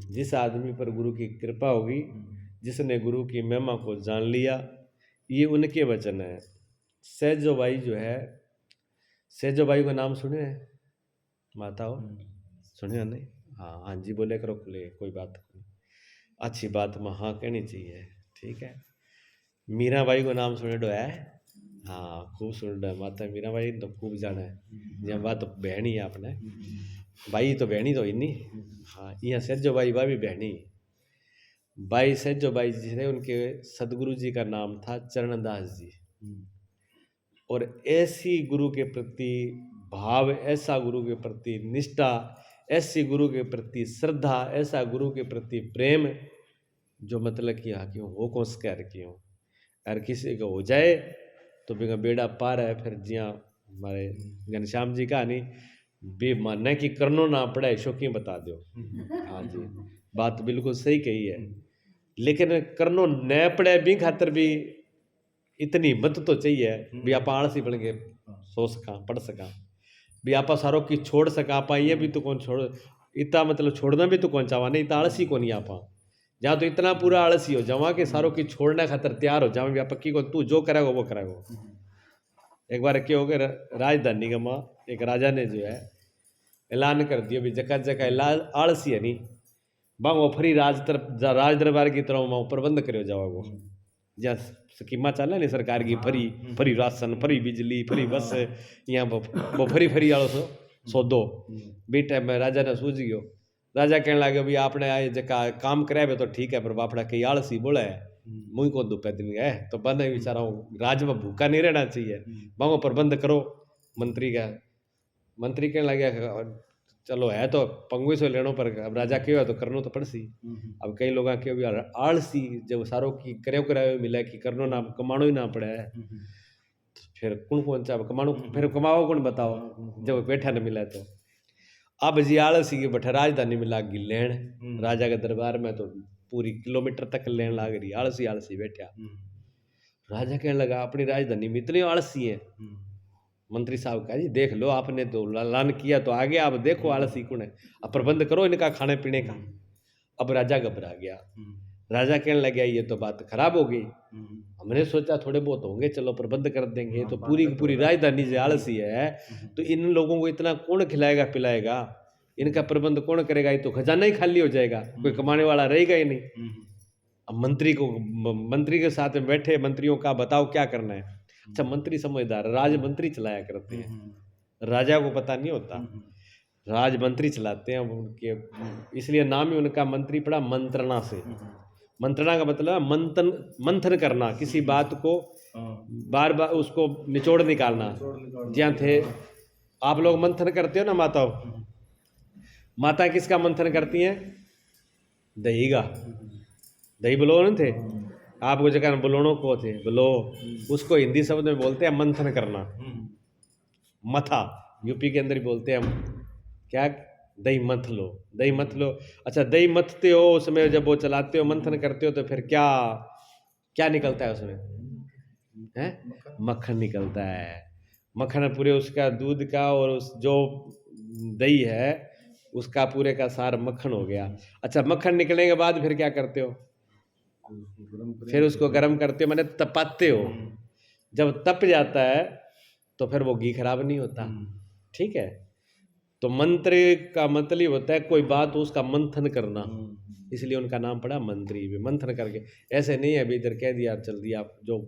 जिस आदमी पर गुरु की कृपा होगी, जिसने गुरु की महिमा को जान लिया, ये उनके वचन है। सहजो बाई जो है, सहजो बाई का नाम सुने हैं माता हो? सुने नहीं? हाँ हाँ जी बोले करो खुले, कोई बात नहीं, अच्छी बात में हाँ कहनी चाहिए, ठीक है। मीराबाई को नाम सुने डो है? हाँ खूब सुन डो है, माता मीराबाई तो खूब जाना है, जब बात तो बहनी है आपने, बाई तो बहनी तो ही नहीं। हाँ यहाँ सहजो बाई बा भी बहनी। बाई सहजो बाई जी थे, उनके सदगुरु जी का नाम था चरणदास जी। और ऐसी गुरु के प्रति भाव, ऐसा गुरु के प्रति निष्ठा, ऐसी गुरु के प्रति श्रद्धा, ऐसा गुरु के प्रति प्रेम, जो मतलब कि हाँ क्यों हो कौन कर क्यों अगर किसी को हो जाए तो बिना बेड़ा पार है। फिर जिया हमारे घनश्याम जी का नहीं बे मानने की करनो ना पड़े शौकी बता दो। हाँ जी बात बिल्कुल सही कही है, लेकिन करनो न पड़े भी खातर भी इतनी हिम्मत तो चाहिए भी आप आलसी बन के सो सका पढ़ सका, भी आप सारों की छोड़ सका। आप ये भी तो कौन छोड़ इतना मतलब छोड़ना भी तो कौन चाहवा नहीं, इतना आलसी को नहीं आप जहाँ तो इतना पूरा आलसी हो जावा के सारों की छोड़ना खातर तैयार हो जावा भी पक्की को तू जो करेगा वो करेगा। एक बार क्या हो गया राजधानी का माँ एक राजा ने जो है ऐलान कर दिया भी जगह जगह आलसी है नहीं बांगो फ्री राज दरबार की तरह वहाँ प्रबंध करो जाओ, जहाँ स्कीमा चल नहीं सरकार की फ्री फ्री राशन फ्री बिजली फ्री बस, यहाँ वो फ्री फ्री वालों सौदो बेटा में राजा ने सूझ गयो। राजा कहने लगे भी आपने आए जका काम करावे तो ठीक है, पर बापड़ा कई आलसी बोला है मुँह को दुपे दिन है तो बंद बेचारा राज में भूखा नहीं रहना चाहिए, बांगो प्रबंध करो। मंत्री का मंत्री कहने लगे चलो है तो पंगुई से लेनो पर अब राजा क्यों तो करनो तो पड़सी। अब कई लोग क्यों भी आलसी जब सारों की करे मिले कि करनो ना कमानो ही ना पड़े है, फिर कौन सा कमानो फिर कमाओ कौन बताओ जब बैठा न मिले तो। अब जी आलसी की बैठे राजधानी में लाग गई लेन, राजा के दरबार में तो पूरी किलोमीटर तक लेन लाग रही, आलसी आलसी बैठा। राजा कहने लगा अपनी राजधानी में इतने आलसी है। मंत्री साहब कहा जी देख लो आपने तो ऐलान किया तो आगे आप देखो आलसी कौन है, अब प्रबंध करो इनका खाने पीने का। अब राजा घबरा गया, राजा कहने लगा ये तो बात खराब हो गई, हमने सोचा थोड़े बहुत होंगे चलो प्रबंध कर देंगे, तो पूरी की पूरी राजधानी से आलसी है तो इन लोगों को इतना कौन खिलाएगा पिलाएगा, इनका प्रबंध कौन करेगा, ये तो खजाना ही खाली हो जाएगा, कोई कमाने वाला रहेगा ही नहीं। अब मंत्री के साथ में बैठे मंत्रियों का बताओ क्या करना है। अच्छा मंत्री समझदार राज मंत्री चलाया करते हैं, राजा को पता नहीं होता, राज मंत्री चलाते हैं उनके, इसलिए नाम ही उनका मंत्री पड़ा मंत्रणा से। मंत्रणा का मतलब मंथन करना, किसी बात को बार बार उसको निचोड़ निकालना। जहाँ थे आप लोग मंथन करते हो ना माताओं, माता किसका मंथन करती हैं? दही का, दही बलोन थे आपको जगह बलोनों को थे बलो, उसको हिंदी शब्द में बोलते हैं मंथन करना, मथा यूपी के अंदर ही बोलते हैं क्या दही मथ लो, दही मथ लो। अच्छा दही मथते हो उसमें जब वो चलाते हो मंथन करते हो तो फिर क्या क्या निकलता है उसमें है? मक्खन निकलता है, मक्खन पूरे उसका दूध का और उस जो दही है उसका पूरे का सार मक्खन हो गया। अच्छा मक्खन निकलने के बाद फिर क्या करते हो? फिर उसको गर्म करते हो मैंने तपाते हो, जब तप जाता है तो फिर वो घी खराब नहीं होता, ठीक है। तो मंत्र का मतलब होता है कोई बात उसका मंथन करना, इसलिए उनका नाम पड़ा मंत्री भी। मंथन करके ऐसे नहीं है अभी इधर कह दिया चल दिया आप जो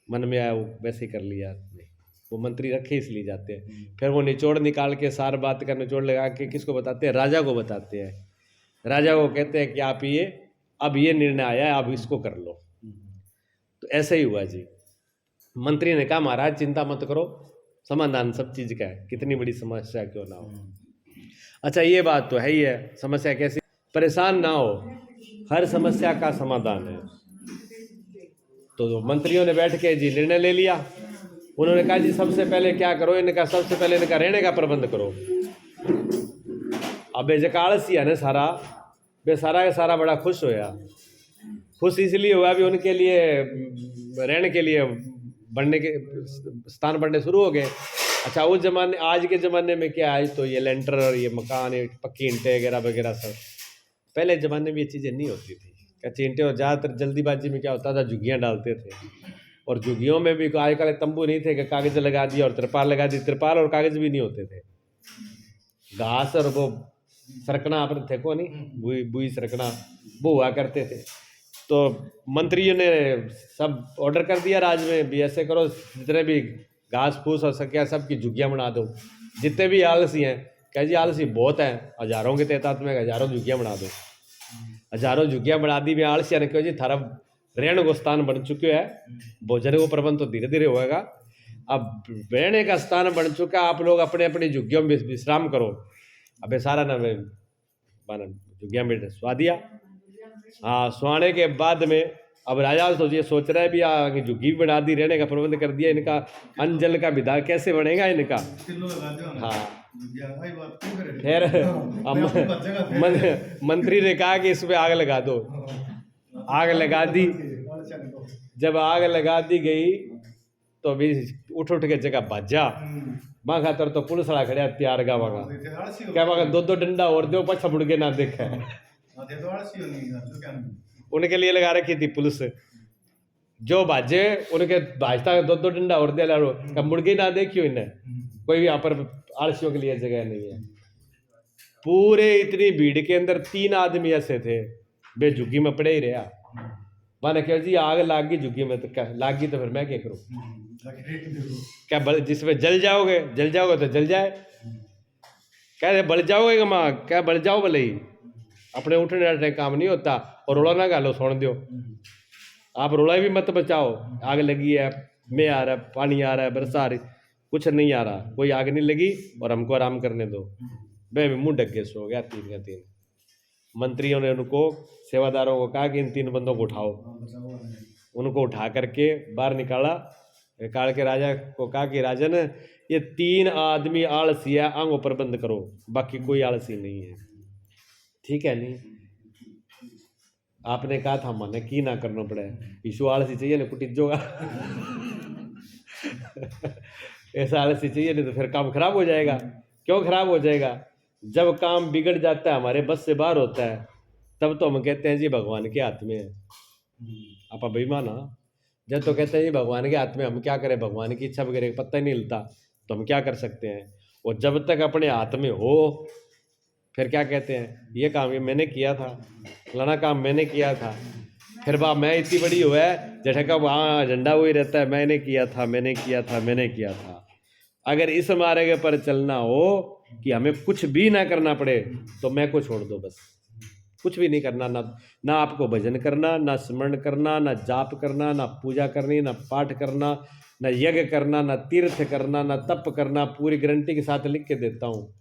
मन में आया वो वैसे ही कर लिया, नहीं वो मंत्री रखे इसलिए जाते हैं। फिर वो निचोड़ निकाल के सार बात का निचोड़ लगा के किसको बताते हैं? राजा को बताते हैं। राजा को कहते हैं कि आप ये अब ये निर्णय आया है आप इसको कर लो। तो ऐसा ही हुआ जी, मंत्री ने कहा महाराज चिंता मत करो समाधान सब चीज का है, कितनी बड़ी समस्या क्यों ना हो। अच्छा ये बात तो है ही है, समस्या कैसी, परेशान ना हो हर समस्या का समाधान है। तो मंत्रियों ने बैठ के जी निर्णय ले लिया, उन्होंने कहा जी सबसे पहले क्या करो, इनका सबसे पहले इनका रहने का प्रबंध करो। अब आलसी है ना सारा वे सारा का सारा बड़ा खुश होया, खुश इसलिए हुआ भी उनके लिए रहने के लिए बनने के स्थान बनने शुरू हो गए। अच्छा उस जमाने आज के ज़माने में क्या है तो ये लेंटर और ये मकान ये पक्की ईंटें वगैरह वगैरह सब, पहले ज़माने में ये चीज़ें नहीं होती थी। क्या चींटे, और ज़्यादातर जल्दीबाजी में क्या होता था, झुग्गियाँ डालते थे। और झुग्गियों में भी आजकल तंबू नहीं थे कि कागज़ लगा दिया और तिरपाल लगा दी, तिरपाल और कागज़ भी नहीं होते थे। घास और वो सरकना अपने थे को नहीं, बुई बुई सरकना वो हुआ करते थे। तो मंत्रियों ने सब ऑर्डर कर दिया राज में भी, ऐसे करो जितने भी घास फूस और सकिया सब की झुग्गियाँ बना दो। जितने भी आलसी हैं, कह जी आलसी बहुत हैं, हज़ारों के तादाद में हज़ारों झुग्गियाँ बना दो। हज़ारों झुग्गियाँ बना दी में आलसिया ने कहो जी थारा रहने को स्थान बन चुके है, भोजन को प्रबंध तो धीरे धीरे होगा, अब रहने का स्थान बन चुका, आप लोग अपने अपनी झुग्गियों में विश्राम करो। अबे सारा ना झुग्गियाँ में सुवा दिया। हाँ, सुहाने के बाद में अब राजा तो ये सोच रहा है भी आगे झुग्गी भी बना दी, रहने का प्रबंध कर दिया, इनका अन्न जल का विधान कैसे बनेगा इनका। हाँ, फिर मंत्री ने कहा कि इसमें आग लगा दो। आग लगा दी। जब आग लगा दी गई तो भी उठ के जगह भाजा माँ खातर तो पुलिस वाला खड़ा तैयार गा वगा क्या वगा दो डंडा और दो पछा मुड़ के ना देखे। उनके लिए लगा रखी थी पुलिस, जो भाजे उनके भाजता दो डंडा और दे लारो, कब मुड़ के ना देखियो इन्हें, कोई भी यहाँ पर आलसियों के लिए जगह नहीं है। पूरे इतनी भीड़ के अंदर 3 आदमी ऐसे थे बे झुग्गी में पड़े ही रहा। मैंने कहा जी आग लाग गई झुग्गी में, तो क्या लाग गई तो फिर मैं क्या करूँ, क्या जिसमें जल जाओगे तो जल जाए, क्या बढ़ जाओगे माँ, क्या बढ़ जाओ भले ही, अपने उठने बैठने काम नहीं होता। और रोला ना गालो, छोड़ दो आप, रोला भी मत बचाओ। आग लगी है, मैं आ रहा है, पानी आ रहा है, बरसा आ रही, कुछ नहीं आ रहा, कोई आग नहीं लगी और हमको आराम करने दो। मैं मुंह ढक के सो गया 3 के 3। मंत्रियों ने उनको सेवादारों को कहा कि इन 3 बंदों को उठाओ। उनको उठा करके बाहर निकाला, निकाल के राजा को कहा कि राजन ये 3 आदमी आलसी है, आंगो प्रबंध करो, बाकी कोई आलसी नहीं है, ठीक है नहीं। आपने कहा था माने की ना करना पड़े, ईशु आलसी चाहिए ना कुटिजोगा ऐसा आलसी चाहिए, नहीं तो फिर काम खराब हो जाएगा। क्यों खराब हो जाएगा, जब काम बिगड़ जाता है, हमारे बस से बाहर होता है, तब तो हम कहते हैं जी भगवान के हाथ में है। आप बेईमान, जब तो कहते हैं जी भगवान के हाथ में, हम क्या करें, भगवान की इच्छा वगैरह पता ही नहीं हिलता तो हम क्या कर सकते हैं। और जब तक अपने हाथ में हो फिर क्या कहते हैं, ये काम ये मैंने किया था, फलाना काम मैंने किया था, फिर बा मैं इतनी बड़ी हुआ है जैसे का वहाँ झंडा वही रहता है, मैंने किया था मैंने किया था मैंने किया था। अगर इस मार्ग पर चलना हो कि हमें कुछ भी ना करना पड़े तो मैं को छोड़ दो, बस कुछ भी नहीं करना, ना आपको भजन करना, ना स्मरण करना, ना जाप करना, ना पूजा करनी, ना पाठ करना, ना यज्ञ करना, ना तीर्थ करना, ना तप करना। पूरी गारंटी के साथ लिख के देता हूँ,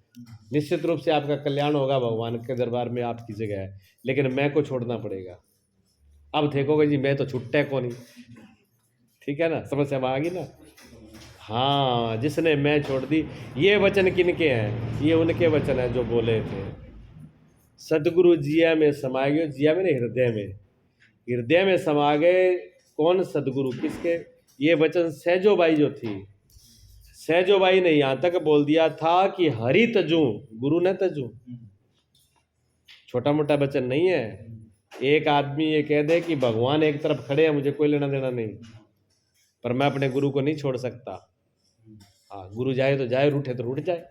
निश्चित रूप से आपका कल्याण होगा, भगवान के दरबार में आपकी जगह है, लेकिन मैं को छोड़ना पड़ेगा। अब देखोगे जी मैं तो छुट्टे को नहीं, ठीक है ना, समस्या आ गई ना। हाँ, जिसने मैं छोड़ दी, ये वचन किनके हैं, ये उनके वचन हैं जो बोले थे। सदगुरु जिया में समा गए, जिया में नहीं हृदय में समा गए। कौन सदगुरु, किसके, ये वचन सहजोबाई जो थी, सहजोबाई ने यहाँ तक बोल दिया था कि हरि तजू गुरु न तजू। छोटा मोटा वचन नहीं है। एक आदमी ये कह दे कि भगवान एक तरफ खड़े हैं, मुझे कोई लेना देना नहीं, पर मैं अपने गुरु को नहीं छोड़ सकता। हाँ, गुरु जाए तो जाए, रूठे तो रूठ जाए।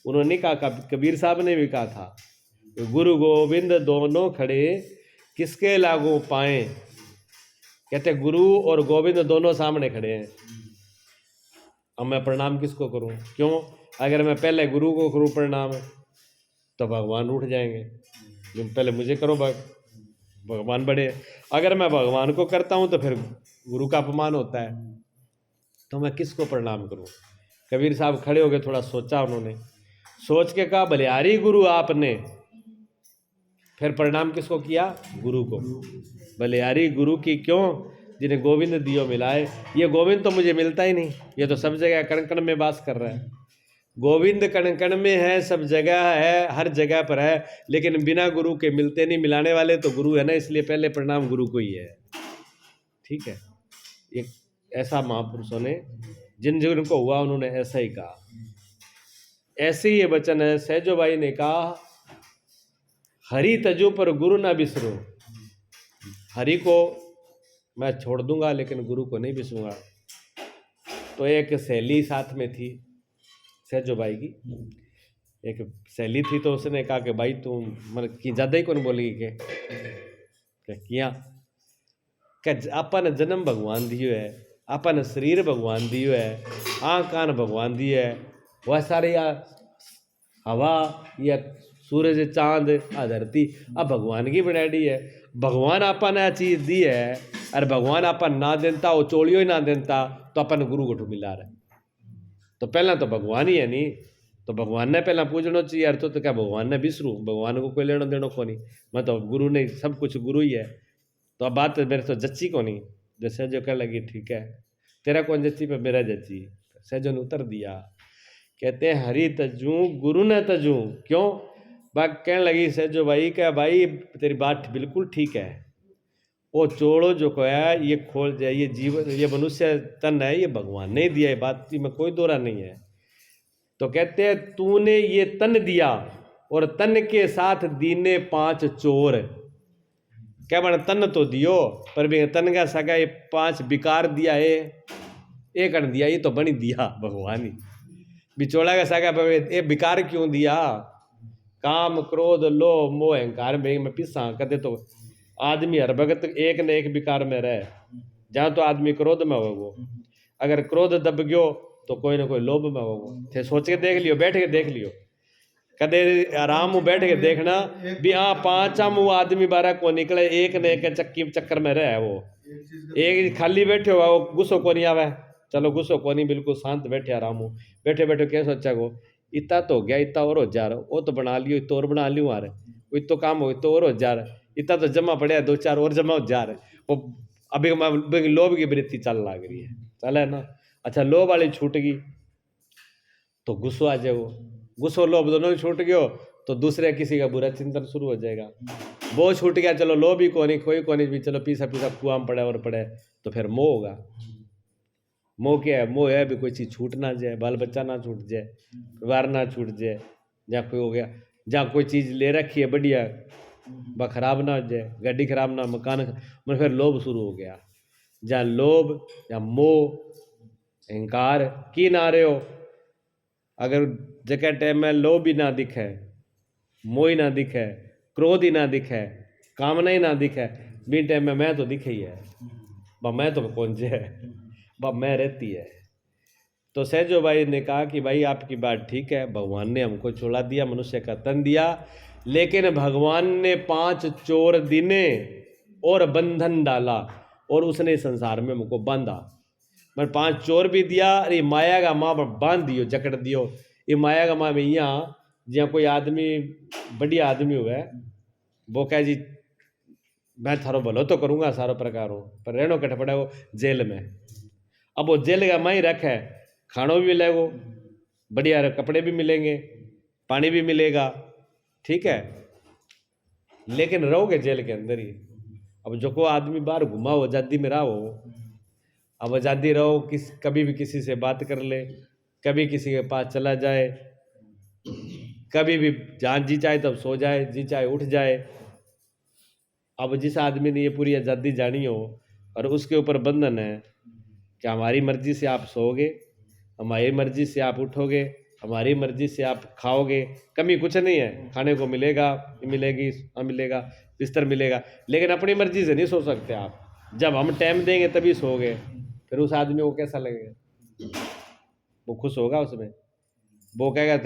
उन्होंने नहीं कहा, कबीर साहब ने भी कहा था, गुरु गोविंद दोनों खड़े किसके लागू पाए। कहते गुरु और गोविंद दोनों सामने खड़े हैं, अब मैं प्रणाम किसको करूं, क्यों, अगर मैं पहले गुरु को करूं प्रणाम तो भगवान उठ जाएंगे, जो पहले मुझे करो भगवान बड़े। अगर मैं भगवान को करता हूं तो फिर गुरु का अपमान होता है, तो मैं किसको प्रणाम करूं। कबीर साहब खड़े हो गए, थोड़ा सोचा उन्होंने, सोच के कहा बलिहारी गुरु आपने, फिर प्रणाम किसको किया, गुरु को। बलिहारी गुरु की क्यों, जिन्हें गोविंद दियो मिलाए। ये गोविंद तो मुझे मिलता ही नहीं, ये तो सब जगह कण कण में वास कर रहा है। गोविंद कण कण में है, सब जगह है, हर जगह पर है, लेकिन बिना गुरु के मिलते नहीं। मिलाने वाले तो गुरु है ना, इसलिए पहले प्रणाम गुरु को ही है, ठीक है। एक ऐसा महापुरुषों ने जिन जिनको हुआ उन्होंने ऐसा ही कहा। ऐसे ही ये वचन है, सहजोबाई ने कहा हरि तजू पर गुरु ना बिसरो, हरि को मैं छोड़ दूंगा लेकिन गुरु को नहीं बिसरूंगा। तो एक सहेली साथ में थी सैजो भाई की, एक सहेली थी, तो उसने कहा कि भाई तुम मतलब कि ज़्यादा ही कौन बोलेगी के किया कि अपन जन्म भगवान दियो है, अपन शरीर भगवान दियो है, आँख कान भगवान दिए है, वह सारे या हवा या सूरज चांद आ धरती अब भगवान की बनाई है। भगवान अपन आ चीज दी है और भगवान अपन ना देता, वो चोलियो ही ना देता, तो अपन गुरु को मिला रहा। तो पहला तो भगवान ही है नहीं, तो भगवान ने पहला पूछना चाहिए यार, तो क्या भगवान ने बिसरू, भगवान को कोई लेना देना को नहीं, मैं तो गुरु नहीं, सब कुछ गुरु ही है। तो अब बात मेरे तो जच्ची को नहीं, जैसे जो कह लगी ठीक है तेरा कौन जच्ची पे मेरा जच्ची, सहजो ने उत्तर दिया, कहते हैं हरि तजू गुरु ने तजू। क्यों बात कहने लगी सहजो भाई, क्या भाई तेरी बात बिल्कुल ठीक है, वो चोड़ो जो है ये खोल जाए, ये जीवन ये मनुष्य तन है ये भगवान ने दिया है, बात में कोई दोरा नहीं है। तो कहते हैं तूने ये तन दिया और तन के साथ दीने 5 चोर, क्या बना तन तो दियो पर भी तन का सगा ये 5 विकार दिया है, एक अण दिया, ये तो बनी दिया भगवान ही, बिचौड़ा का सगा ये विकार क्यों दिया, काम क्रोध लोभ मोह अहंकार में पिसा कहते। तो आदमी हर भगत एक न एक विकार में रहे, जहाँ तो आदमी क्रोध में होगो, अगर क्रोध दब गयो तो कोई ना कोई लोभ में होगो। थे सोच के देख लियो, बैठ के देख लियो, कदे आराम बैठ के देखना भी हाँ 5 आदमी 12 को निकले, एक न एक चक्की चक्कर में रहे, वो एक खाली बैठे हुआ वो गुस्सो को नहीं आवे, चलो गुस्सो को नहीं, बिल्कुल शांत बैठे आराम हो, बैठे बैठे क्या सोचा को इतना तो हो गया, इतना और हो जा रहा, वो तो बना लियो, तो और बना लियो, आ रहे वो तो काम हो तो और हो जा रहा, इतना तो जमा पड़े 2-4 और जमा हो जा रहे, वो अभी लोभ की वृत्ति चल लग रही है, चल है ना। अच्छा लोभ वाली छूट गई तो गुस्सो आ जाए, वो गुस्सो लोभ दोनों छूट गयो तो दूसरे किसी का बुरा चिंतन शुरू हो जाएगा। वो छूट गया चलो लोभ ही कोनी कोई कोनी भी, चलो पीसा पीसा कुआं में पड़े और पड़े, तो फिर मोह होगा। मोह क्या है, मोह है भी कोई चीज़ छूट ना जाए, बाल बच्चा ना छूट जाए, परिवार ना छूट जाए, जहाँ कोई हो गया, जहाँ कोई चीज़ ले रखी है बढ़िया वह खराब ना हो जाए, गाड़ी खराब ना, मकान मतलब फिर लोभ शुरू हो गया। जहाँ लोभ या मोह अहंकार की ना रहे हो, अगर जगह टाइम में लोभ ही ना दिखे, मोह ही ना दिखे, क्रोध ही ना दिखे, कामना ही ना दिखे, बी टाइम में मैं तो दिखे ही है, मैं तो कौन से है, मैं रहती है। तो सहजो भाई ने कहा कि भाई आपकी बात ठीक है, भगवान ने हमको छोड़ा दिया, मनुष्य का तन दिया, लेकिन भगवान ने 5 चोर दिने और बंधन डाला, और उसने संसार में हमको बांधा, मैं 5 चोर भी दिया, अरे माया का माँ बांध दियो, जकड़ दियो। ये माया का माँ में यहाँ जहाँ कोई आदमी बढ़िया आदमी हुआ है, वो कह जी मैं थारो भलो तो करूँगा सारो प्रकार हो, पर रहनो कट पड़ा वो जेल में। अब वो जेल का माँ ही रखे, खानो भी मिलेगा, बढ़िया कपड़े भी मिलेंगे, पानी भी मिलेगा, ठीक है, लेकिन रहोगे जेल के अंदर ही। अब जो को आदमी बाहर घुमा हो, आज़ादी में रहो, अब आज़ादी रहो, कभी भी किसी से बात कर ले, कभी किसी के पास चला जाए, कभी भी जहाँ जी चाहे तब सो जाए, जी चाहे उठ जाए। अब जिस आदमी ने ये पूरी आज़ादी जानी हो और उसके ऊपर बंधन है कि हमारी मर्जी से आप सोओगे, हमारी मर्जी से आप उठोगे, हमारी मर्जी से आप खाओगे, कमी कुछ नहीं है, खाने को मिलेगा, मिलेगी, मिलेगा, बिस्तर मिलेगा, लेकिन अपनी मर्जी से नहीं सो सकते आप। जब हम टाइम देंगे तभी सोओगे, फिर उस आदमी को कैसा लगेगा, वो खुश होगा उसमें, वो कहेगा